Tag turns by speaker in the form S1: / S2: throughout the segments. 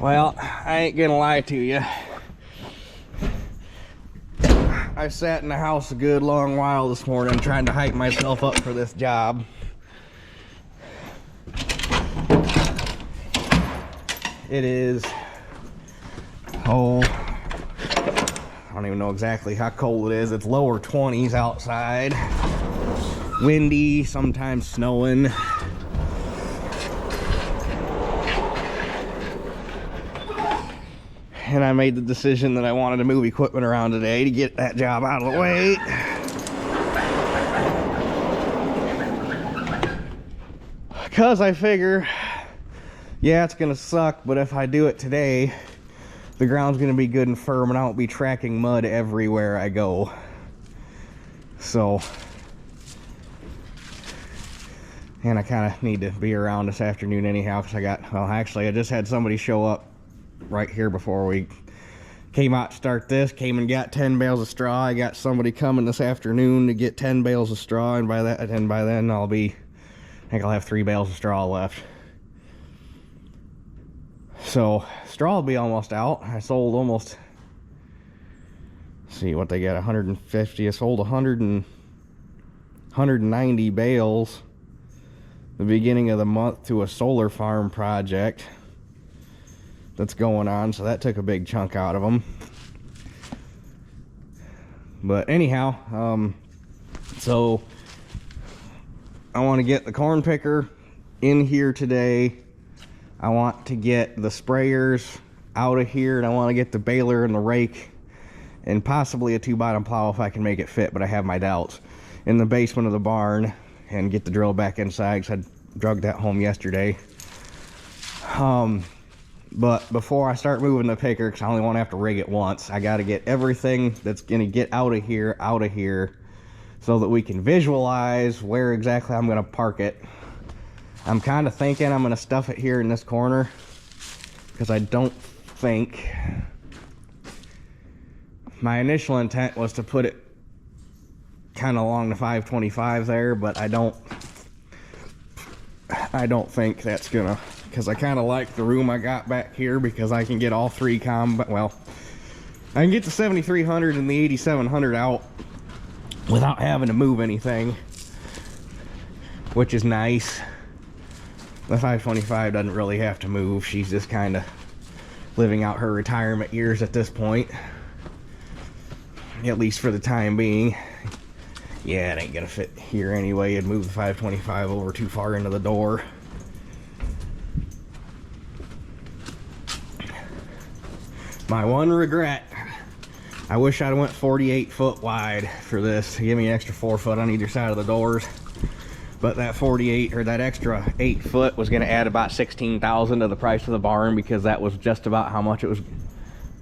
S1: Well, I ain't gonna lie to you. I sat in the house a good long while this morning trying to hype myself up for this job. It is, I don't even know exactly how cold it is. It's lower 20s outside. Windy, sometimes snowing. And I made the decision that I wanted to move equipment around today to get that job out of the way. Because I figure, yeah, it's gonna suck, but if I do it today, the ground's gonna be good and firm and I won't be tracking mud everywhere I go. So, and I kind of need to be around this afternoon anyhow, because I just had somebody show up right here before we came out to start this. Came and got 10 bales of straw. I got somebody coming this afternoon to get 10 bales of straw, and by then I think I'll have 3 bales of straw left. So straw will be almost out. I sold almost, let's see what they got, 150. I sold 190 bales the beginning of the month to a solar farm project that's going on, so that took a big chunk out of them. But anyhow, so I want to get the corn picker in here today. I want to get the sprayers out of here, and I want to get the baler and the rake and possibly a 2-bottom plow if I can make it fit, but I have my doubts, in the basement of the barn, and get the drill back inside because I drug that home yesterday. But before I start moving the picker, because I only want to have to rig it once, I got to get everything that's going to get out of here so that we can visualize where exactly I'm going to park it. I'm kind of thinking I'm going to stuff it here in this corner, because I don't think, my initial intent was to put it kind of along the 525 there, but I don't think that's gonna, because I kind of like the room I got back here, because I can get all 3 well, I can get the 7300 and the 8700 out without having to move anything, which is nice. The 525 doesn't really have to move. She's just kind of living out her retirement years at this point, at least for the time being. Yeah, it ain't gonna fit here anyway. It'd move the 525 over too far into the door. My one regret, I wish I'd went 48 foot wide for this to give me an extra 4 foot on either side of the doors. But that 48, or that extra 8 foot, was gonna add about $16,000 to the price of the barn, because that was just about how much it was,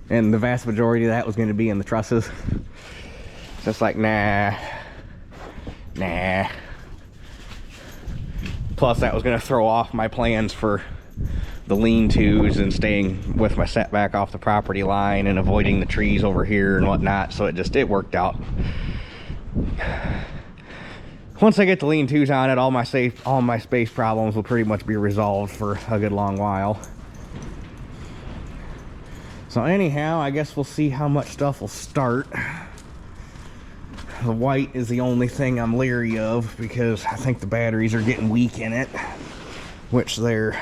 S1: and the vast majority of that was gonna be in the trusses. Just like, nah. Plus that was going to throw off my plans for the lean-tos and staying with my setback off the property line and avoiding the trees over here and whatnot, so it worked out. Once I get the lean-tos on it, all my space problems will pretty much be resolved for a good long while. So anyhow, I guess we'll see how much stuff will start. The white is the only thing I'm leery of, because I think the batteries are getting weak in it, which they're...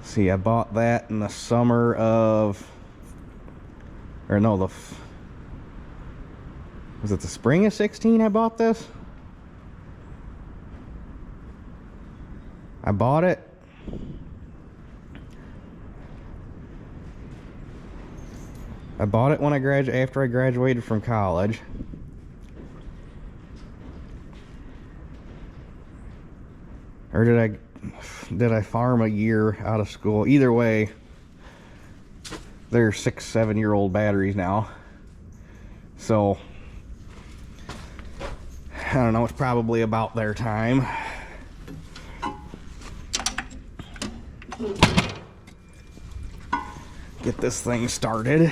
S1: See, I bought that in the summer of... Or no, was it the spring of 16 I bought this? I bought it... when after I graduated from college. Or did I farm a year out of school? Either way, they're 6-7 year old batteries now. So I don't know, it's probably about their time. Get this thing started.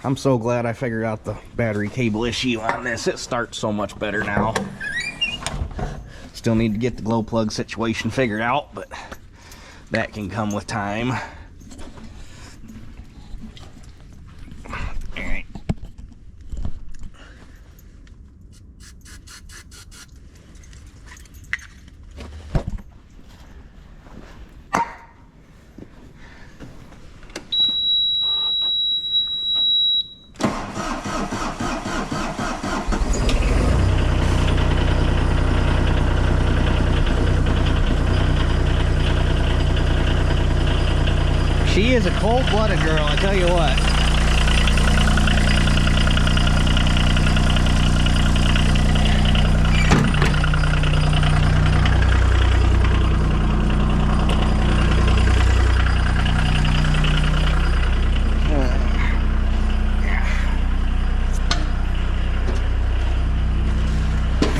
S1: I'm so glad I figured out the battery cable issue on this. It starts so much better now. Still need to get the glow plug situation figured out, but that can come with time. Alright. She is a cold-blooded girl, I tell you what.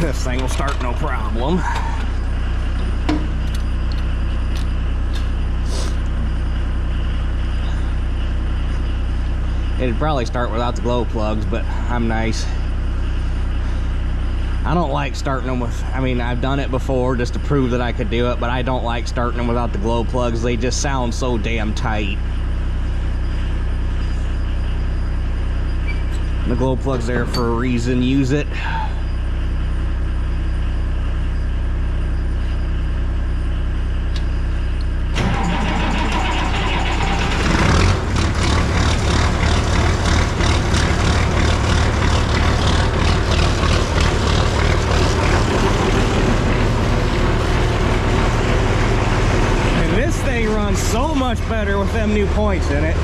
S1: This thing will start no problem. It'd probably start without the glow plugs, but I'm nice. I don't like starting them with, I mean, I've done it before just to prove that I could do it, but I don't like starting them without the glow plugs. They just sound so damn tight. The glow plug's there for a reason. Use it. So much better with them new points in it.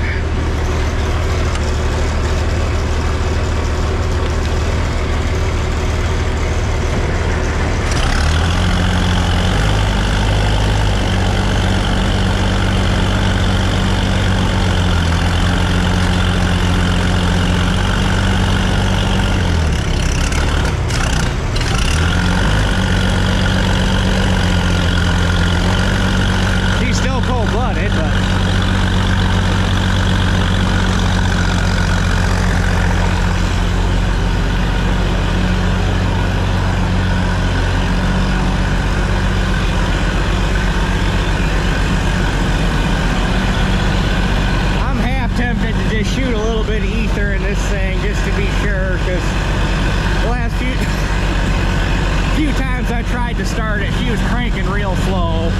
S1: Shoot a little bit of ether in this thing just to be sure, because the last few times I tried to start it, she was cranking real slow.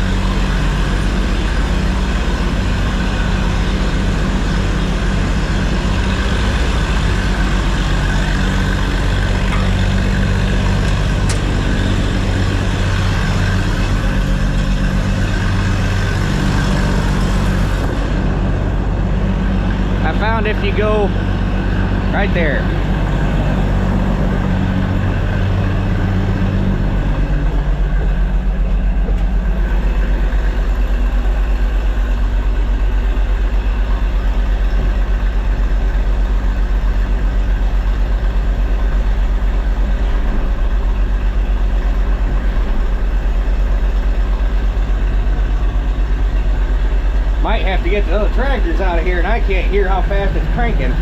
S1: I found if you go right there, might have to get the other tractors out of here, and I can't hear how fast it's cranking.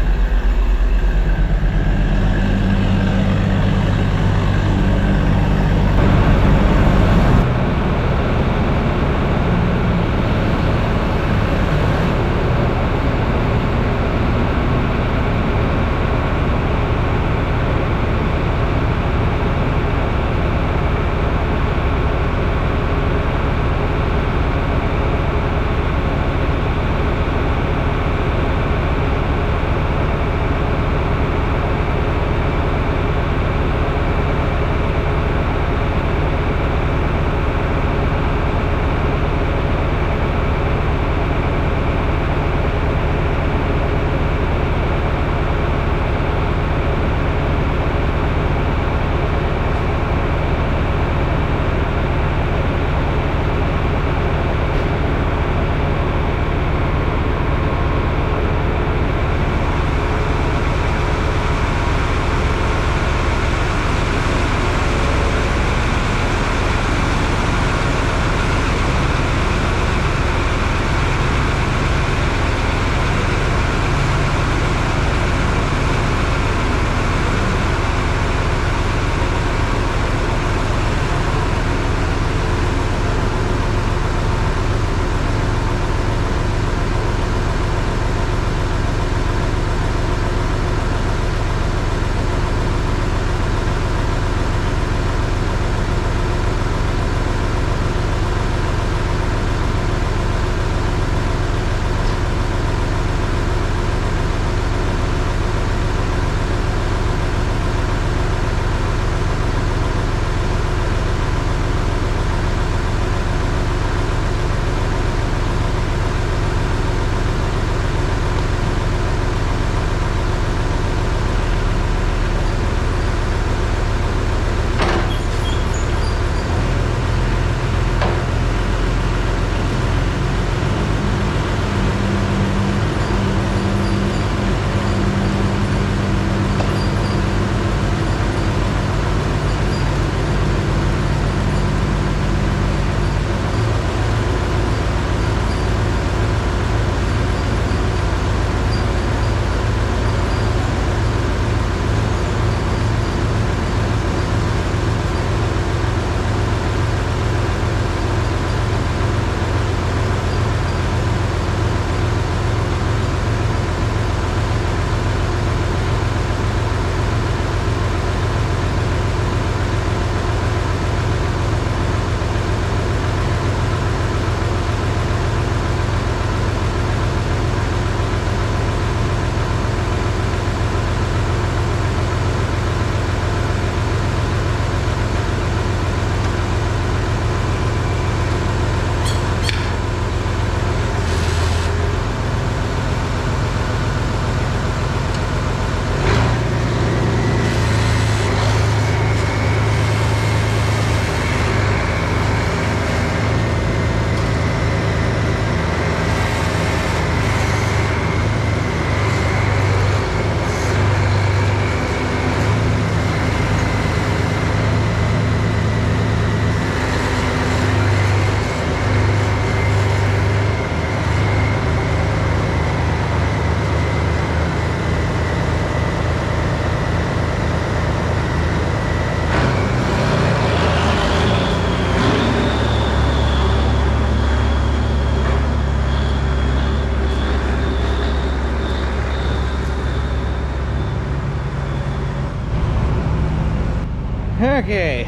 S1: Okay.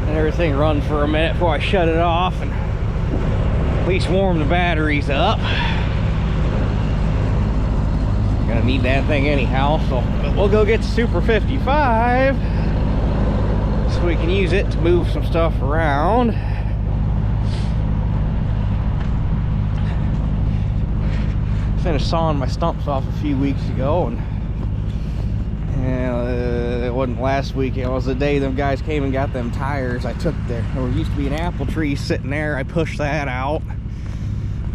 S1: Let everything run for a minute before I shut it off and at least warm the batteries up. Gonna need that thing anyhow, so we'll go get the Super 55 so we can use it to move some stuff around. Finished sawing my stumps off a few weeks ago, and it wasn't last week, it was the day them guys came and got them tires. I took there used to be an apple tree sitting there. I pushed that out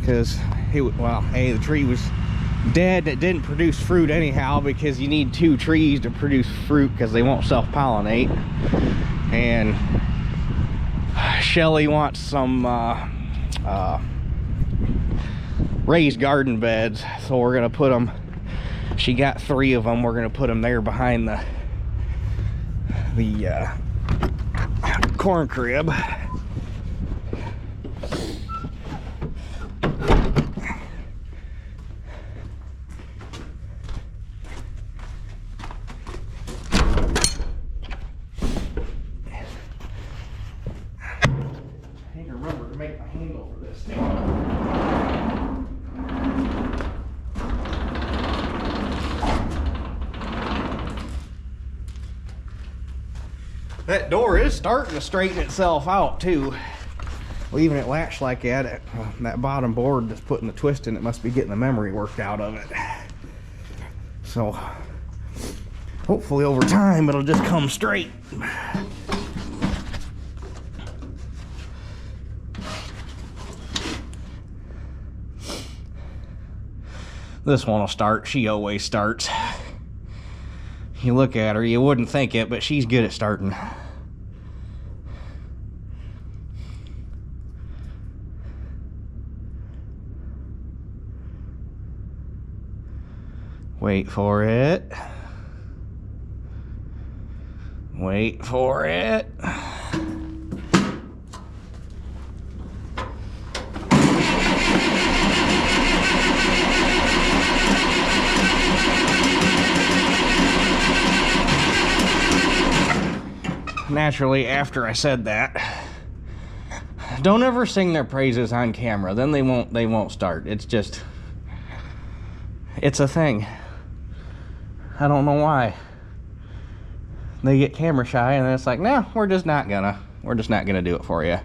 S1: because the tree was dead. It didn't produce fruit anyhow, because you need 2 trees to produce fruit because they won't self-pollinate. And Shelly wants some raised garden beds, so we're gonna put them, she got 3 of them, we're gonna put them there behind the corn crib. I need to remember to make my handle for this thing. That door is starting to straighten itself out too. Leaving it latched like that, that bottom board that's putting the twist in it must be getting the memory worked out of it. So hopefully over time it'll just come straight. This one will start. She always starts. You look at her, you wouldn't think it, but she's good at starting. Wait for it. Wait for it. Naturally, after I said that, don't ever sing their praises on camera. Then they won't start. It's just, it's a thing. I don't know why. They get camera shy, and then it's like, no, we're just not gonna do it for you.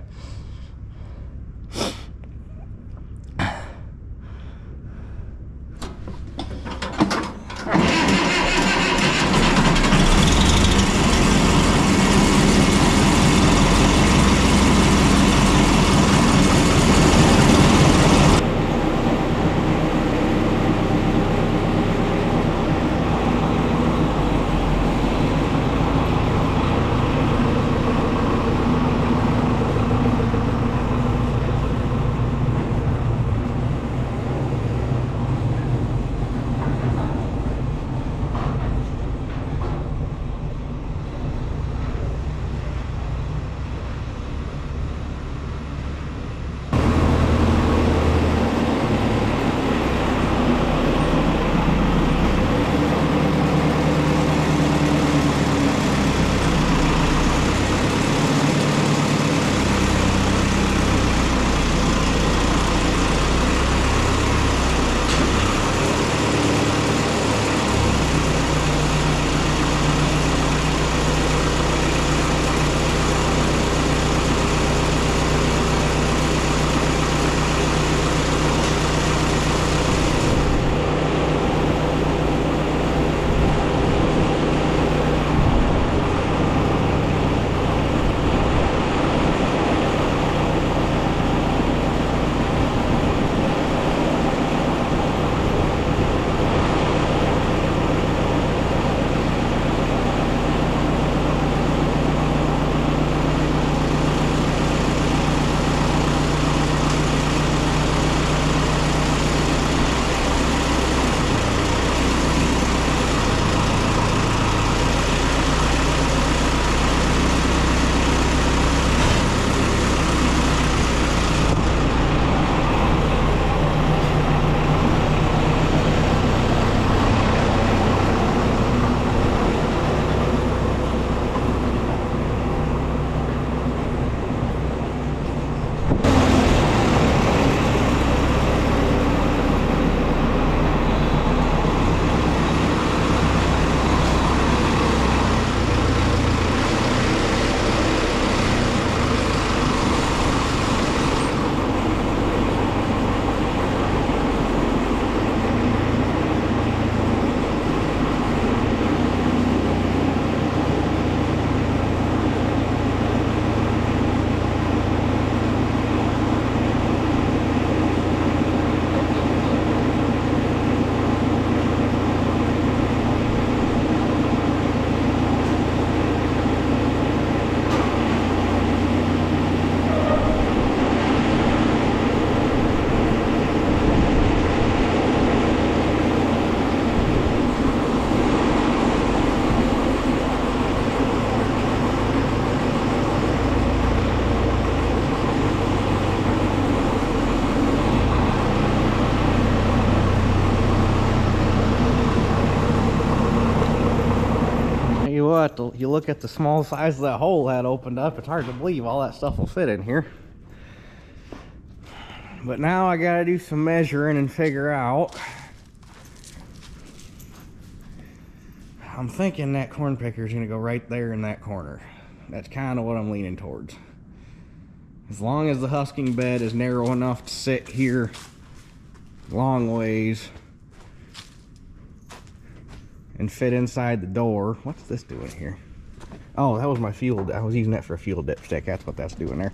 S1: what, you look at the small size of that hole that opened up, it's hard to believe all that stuff will fit in here. But now I gotta do some measuring and figure out. I'm thinking that corn picker is gonna go right there in that corner. That's kind of what I'm leaning towards. As long as the husking bed is narrow enough to sit here long ways and fit inside the door. What's this doing here? Oh, that was my fuel. I was using that for a fuel dipstick. That's what that's doing there.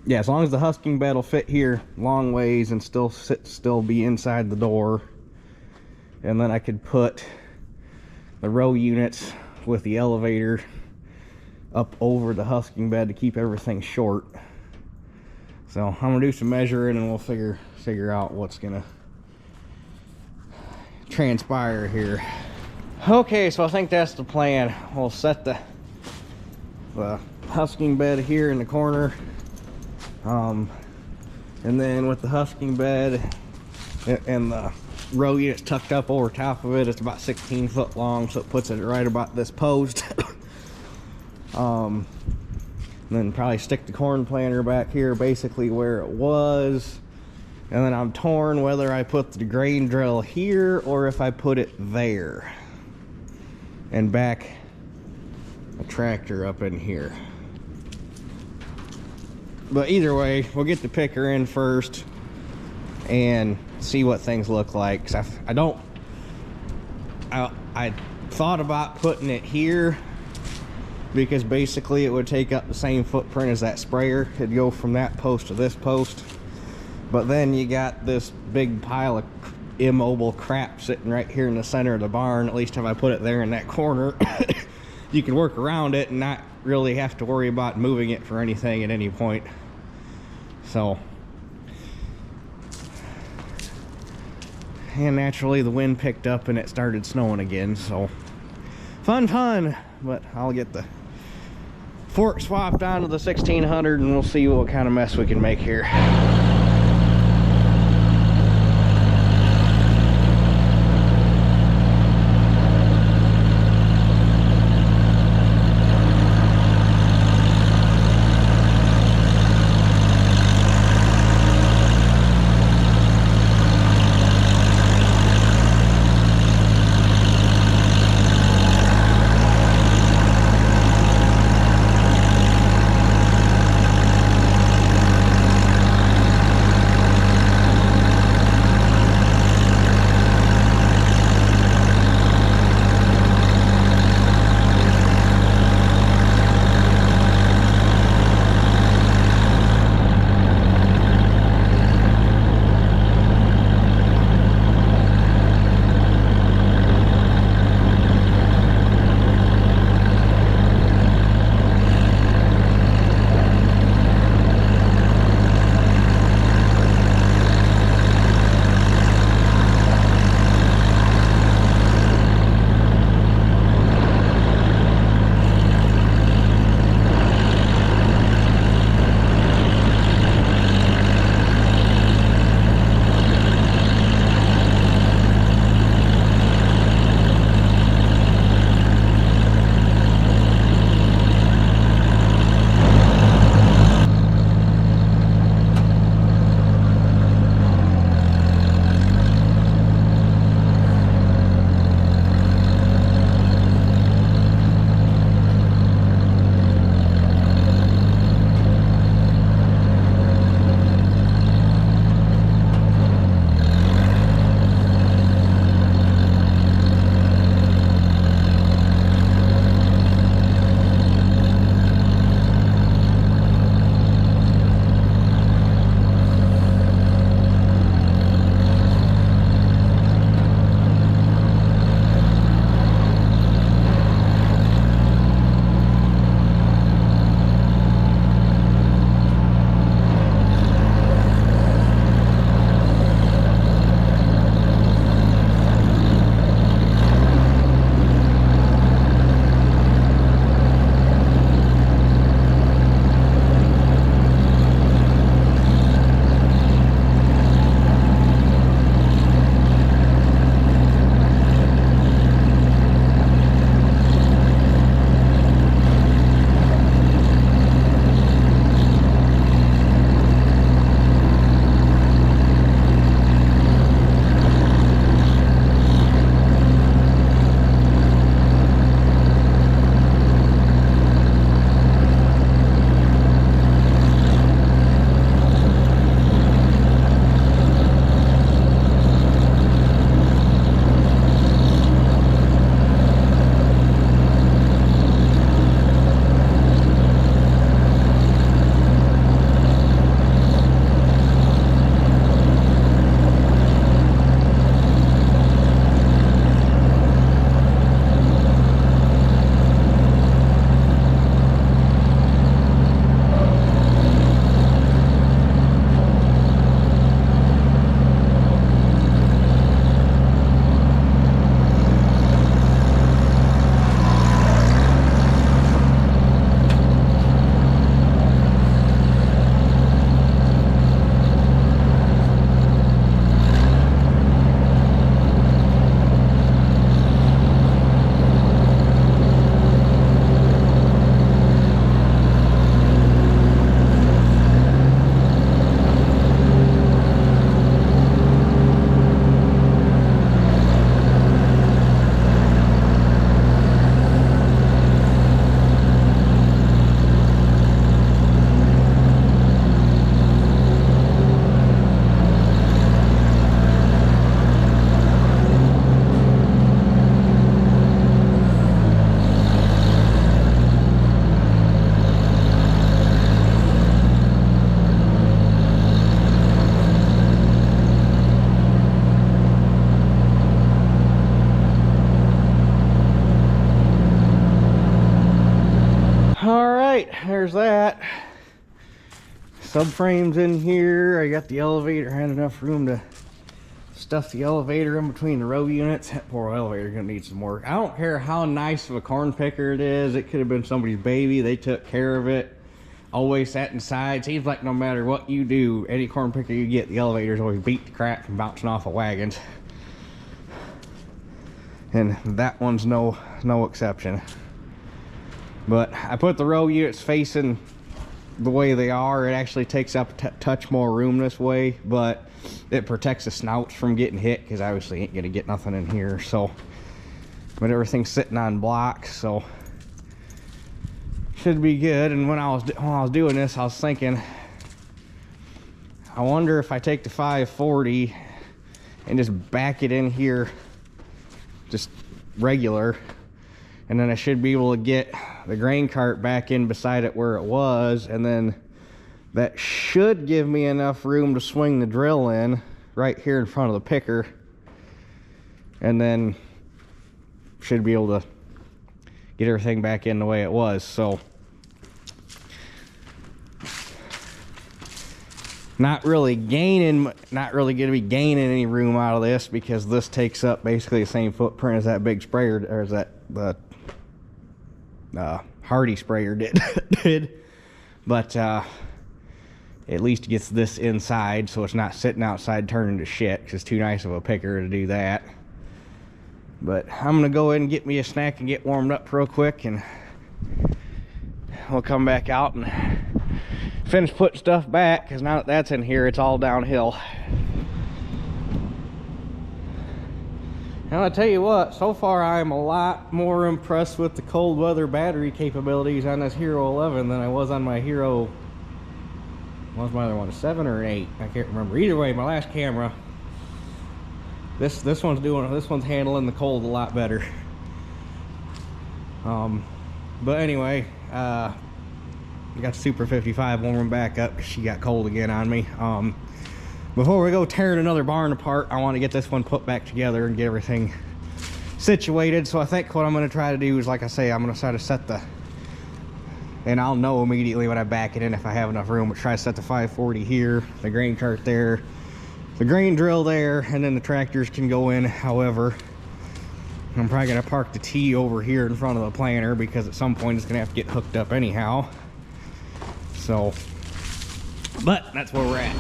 S1: Yeah, as long as the husking bed will fit here long ways and still be inside the door, and then I could put the row units with the elevator up over the husking bed to keep everything short. So I'm gonna do some measuring and we'll figure out what's gonna transpire here. Okay, so I think that's the plan. We'll set the husking bed here in the corner, and then with the husking bed and the row units tucked up over top of it, it's about 16 foot long, so it puts it right about this post. And then probably stick the corn planter back here basically where it was. And then I'm torn whether I put the grain drill here or if I put it there and back a tractor up in here. But either way, we'll get the picker in first and see what things look like. 'Cause I thought about putting it here because basically it would take up the same footprint as that sprayer. It'd go from that post to this post. But then you got this big pile of immobile crap sitting right here in the center of the barn. At least if I put it there in that corner, you can work around it and not really have to worry about moving it for anything at any point. So, and naturally the wind picked up and it started snowing again, so fun. But I'll get the fork swapped onto the 1600 and we'll see what kind of mess we can make here. there's that. Subframes in here. I got the elevator. I had enough room to stuff the elevator in between the row units. That poor elevator gonna need some work. I don't care how nice of a corn picker it is. It could have been somebody's baby. They took care of it. Always sat inside. Seems like no matter what you do, any corn picker you get, the elevators always beat the crap from bouncing off of wagons. And that one's no exception. But I put the row units facing the way they are. It actually takes up a touch more room this way, but it protects the snouts from getting hit, because obviously ain't gonna get nothing in here. So, but everything's sitting on blocks, so should be good. And when I was doing this, I was thinking, I wonder if I take the 540 and just back it in here, just regular, and then I should be able to get the grain cart back in beside it where it was, and then that should give me enough room to swing the drill in right here in front of the picker, and then should be able to get everything back in the way it was. So not really going to be gaining any room out of this, because this takes up basically the same footprint as that big sprayer, or as that Hardy sprayer did. But at least gets this inside, so it's not sitting outside turning to shit, because it's too nice of a picker to do that. But I'm gonna go ahead and get me a snack and get warmed up real quick, and we'll come back out and finish putting stuff back, because now that that's in here, it's all downhill. And I tell you what, so far I'm a lot more impressed with the cold weather battery capabilities on this Hero 11 than I was on my Hero, what was my other one, a 7 or an 8? I can't remember. Either way, my last camera, this one's handling the cold a lot better. But anyway, I got the Super 55 warming back up because she got cold again on me. Before we go tearing another barn apart, I want to get this one put back together and get everything situated. So I think what I'm going to try to do is, like I say, I'm going to try to set the, and I'll know immediately when I back it in if I have enough room, but try to set the 540 here, the grain cart there, the grain drill there, and then the tractors can go in. However, I'm probably going to park the T over here in front of the planter, because at some point it's going to have to get hooked up anyhow. So, but that's where we're at.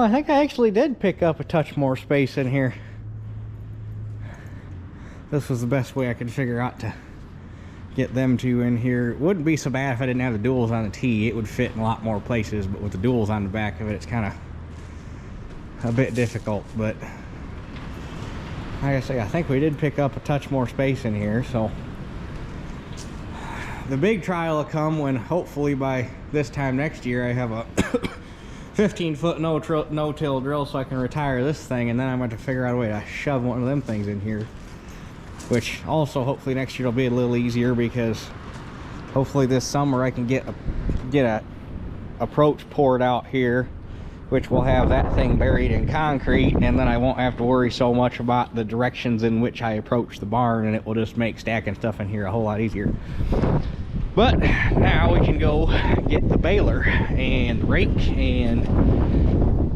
S1: I think I actually did pick up a touch more space in here. This was the best way I could figure out to get them two in here. It wouldn't be so bad if I didn't have the duals on the T. It would fit in a lot more places, but with the duals on the back of it, it's kind of a bit difficult. But like I say, I think we did pick up a touch more space in here. So the big trial will come when hopefully by this time next year I have a 15-foot no-till drill so I can retire this thing, and then I'm going to figure out a way to shove one of them things in here. Which also hopefully next year will be a little easier, because hopefully this summer I can get a approach poured out here, which will have that thing buried in concrete, and then I won't have to worry so much about the directions in which I approach the barn, and it will just make stacking stuff in here a whole lot easier. But now we can go get the baler and the rake and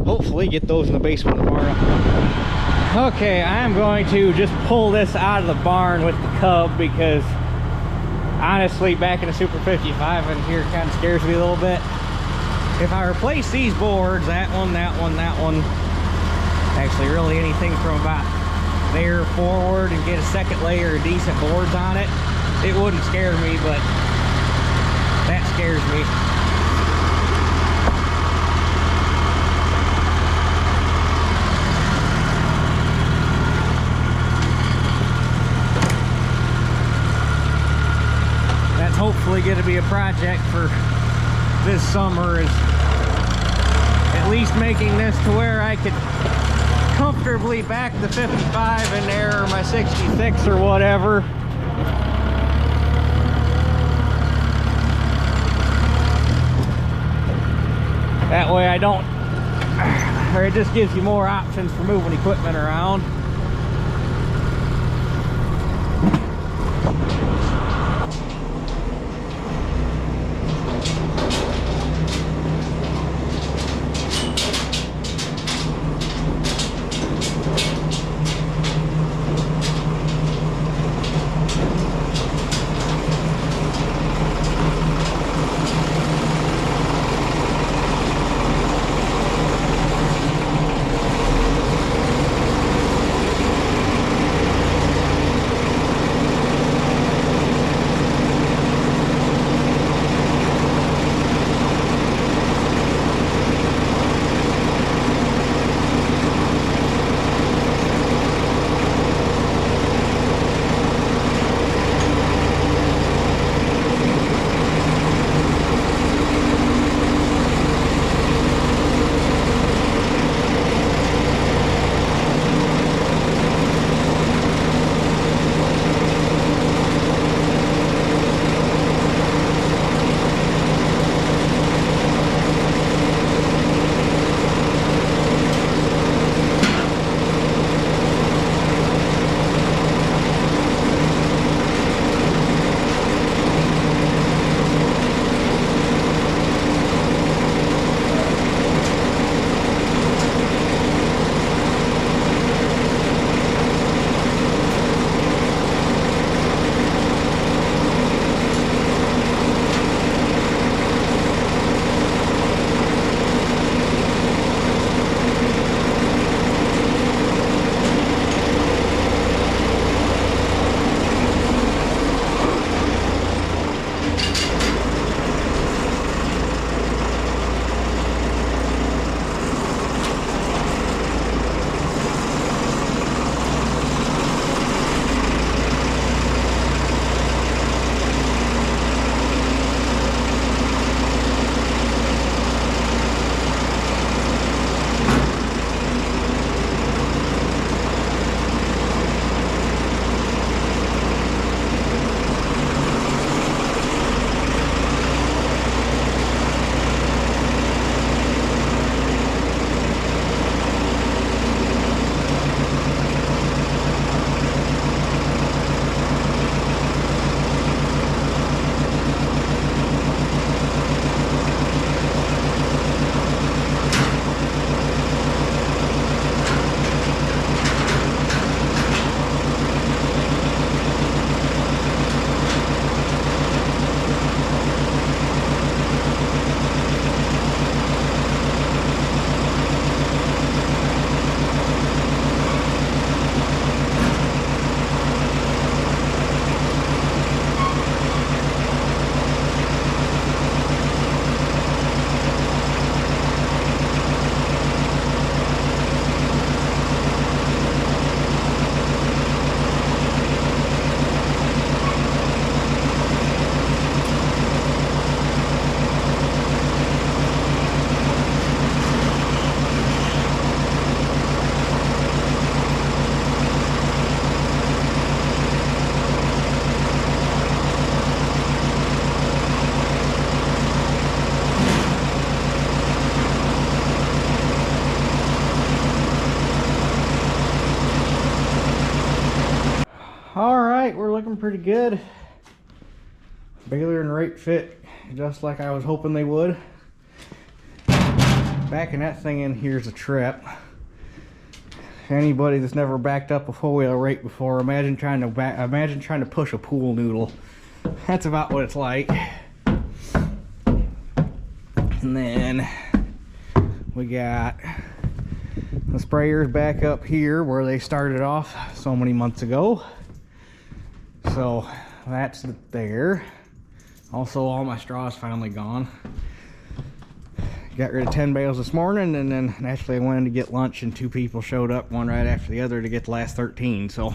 S1: hopefully get those in the basement of the barn. Okay, I'm going to just pull this out of the barn with the cub, because honestly, back in a Super 55 in here kind of scares me a little bit. If I replace these boards, that one, actually really anything from about there forward, and get a second layer of decent boards on it, it wouldn't scare me, but that scares me. Hopefully going to be a project for this summer, is at least making this to where I could comfortably back the 55 in there, or my 66 or whatever. That way I don't, or it just gives you more options for moving equipment around. All right, we're looking pretty good. Baler and rake fit just like I was hoping they would. Backing that thing in here is a trip. Anybody that's never backed up a four-wheel rake before, imagine trying to push a pool noodle. That's about what it's like. And then we got the sprayers back up here where they started off so many months ago. So that's there. Also, all my straw's finally gone. Got rid of 10 bales this morning, and then naturally I went in to get lunch and 2 people showed up, one right after the other, to get the last 13. So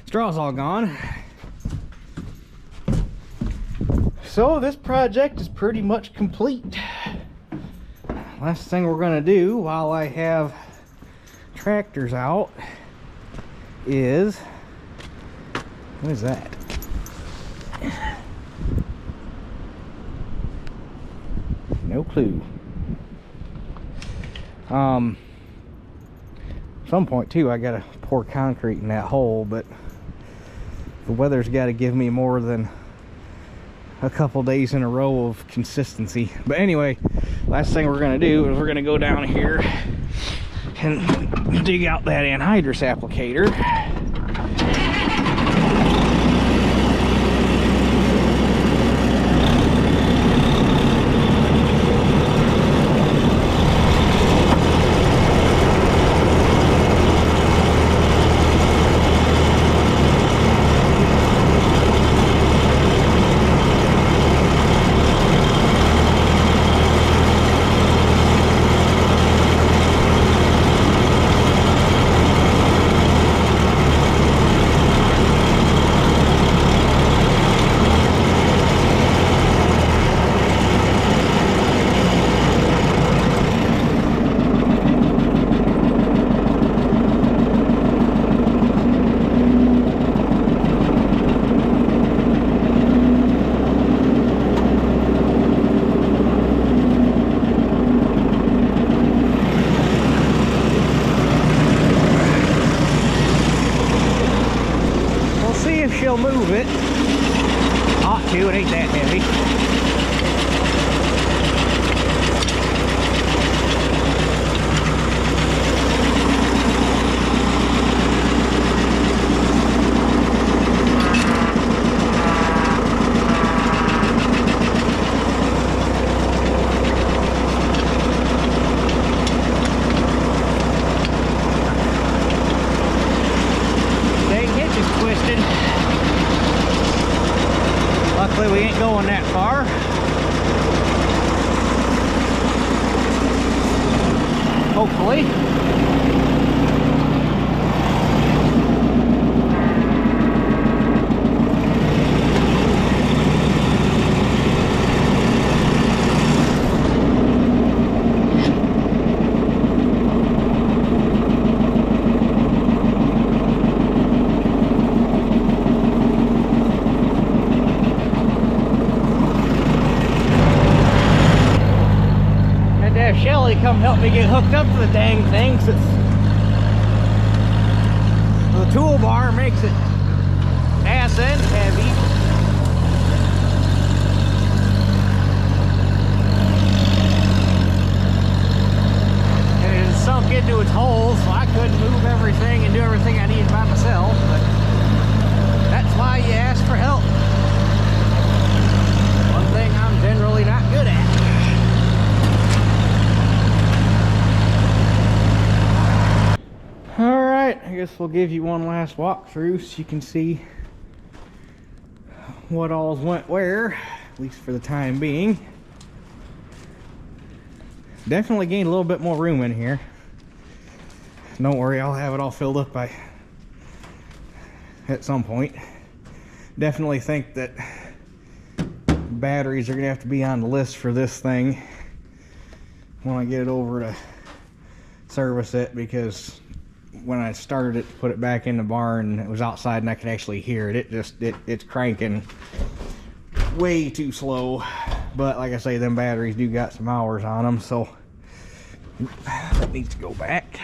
S1: straw's all gone. So this project is pretty much complete. Last thing we're gonna do while I have tractors out is, what is that? No clue. Some point too, I gotta pour concrete in that hole, but the weather's got to give me more than a couple days in a row of consistency. But anyway, last thing we're gonna do is we're gonna go down here and dig out that anhydrous applicator. She'll move it. Ought to, it ain't that heavy. Luckily we ain't going that far. Hopefully. Shelly come help me get hooked up to the dang thing, since the toolbar makes it ass end heavy. And it is sunk into its hole, so I couldn't move everything and do everything I needed by myself. But that's why you ask for help. One thing I'm generally not good at. Alright, I guess we'll give you one last walkthrough so you can see what all's went where, at least for the time being. Definitely gained a little bit more room in here. Don't worry, I'll have it all filled up at some point. Definitely think that batteries are gonna have to be on the list for this thing when I get it over to service it, because when I started it to put it back in the barn, it was outside and I could actually hear it. It's cranking way too slow. But like I say, them batteries do got some hours on them, so that needs to go back.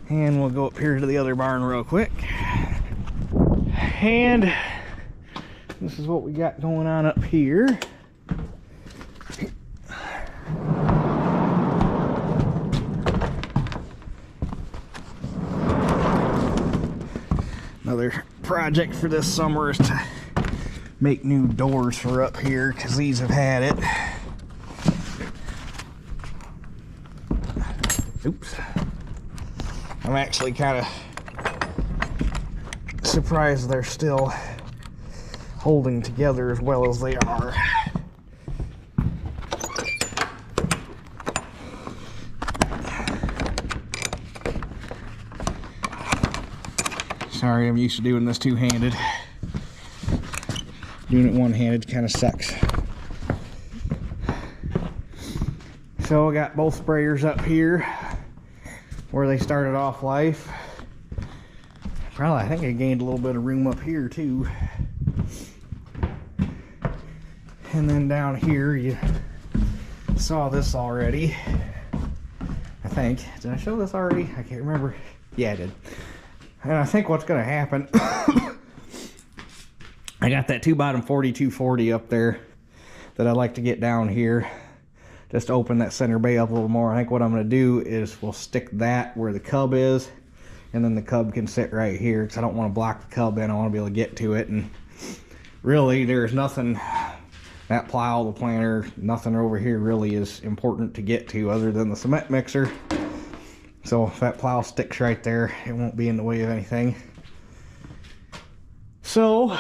S1: And we'll go up here to the other barn real quick. And this is what we got going on up here. Another project for this summer is to make new doors for up here, because these have had it. Oops. I'm actually kind of surprised they're still holding together as well as they are. Sorry, I'm used to doing this two-handed. Doing it one-handed kind of sucks. So I got both sprayers up here where they started off life. Probably, I think I gained a little bit of room up here too. And then down here, you saw this already. I think. Did I show this already? I can't remember. Yeah, I did. And I think what's going to happen, I got that 2-bottom 4240 up there that I'd like to get down here. Just open that center bay up a little more. I think what I'm going to do is we'll stick that where the cub is, and then the cub can sit right here, because I don't want to block the cub in. I want to be able to get to it. And really, there's nothing, that plow, the planter, nothing over here really is important to get to other than the cement mixer. So if that plow sticks right there, it won't be in the way of anything. So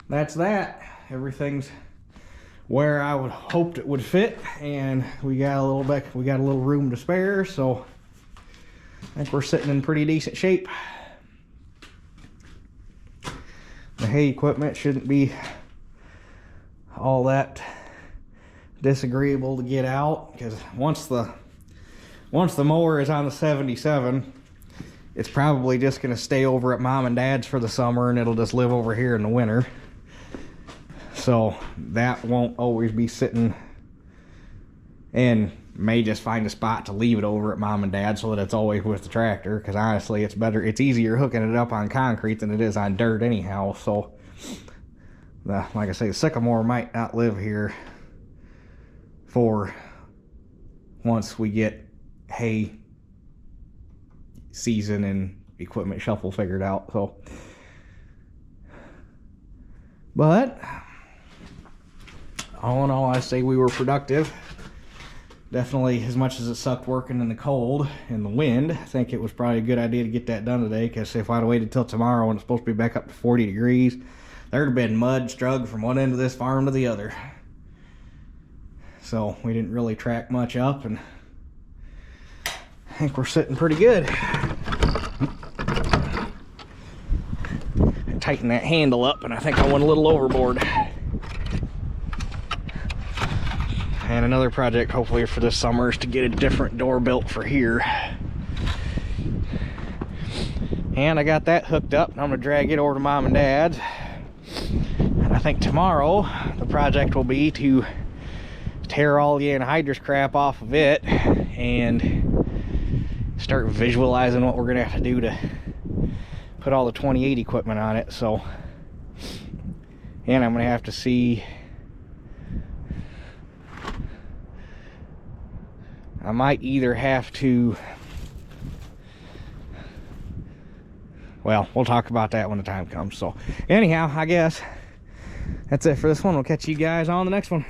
S1: that's that. Everything's where I would hoped it would fit, and we got a little room to spare, so I think we're sitting in pretty decent shape. The hay equipment shouldn't be all that disagreeable to get out, because once the mower is on the 77, it's probably just going to stay over at Mom and Dad's for the summer, and it'll just live over here in the winter. So that won't always be sitting, and may just find a spot to leave it over at Mom and Dad so that it's always with the tractor, because honestly it's easier hooking it up on concrete than it is on dirt anyhow. So like I say, the Sycamore might not live here for once we get hay season and equipment shuffle figured out. So, but all in all, I say we were productive. Definitely, as much as it sucked working in the cold and the wind, I think it was probably a good idea to get that done today, because if I'd have waited till tomorrow when it's supposed to be back up to 40 degrees, there'd have been mud strug from one end of this farm to the other. So we didn't really track much up, and I think we're sitting pretty good. Tighten that handle up, and I think I went a little overboard. And another project hopefully for this summer is to get a different door built for here. And I got that hooked up, and I'm gonna drag it over to Mom and Dad's. And I think tomorrow the project will be to tear all the anhydrous crap off of it and start visualizing what we're gonna have to do to put all the 28 equipment on it. So, and I'm gonna have to see, I might either have to, well, we'll talk about that when the time comes. So anyhow, I guess that's it for this one. We'll catch you guys on the next one.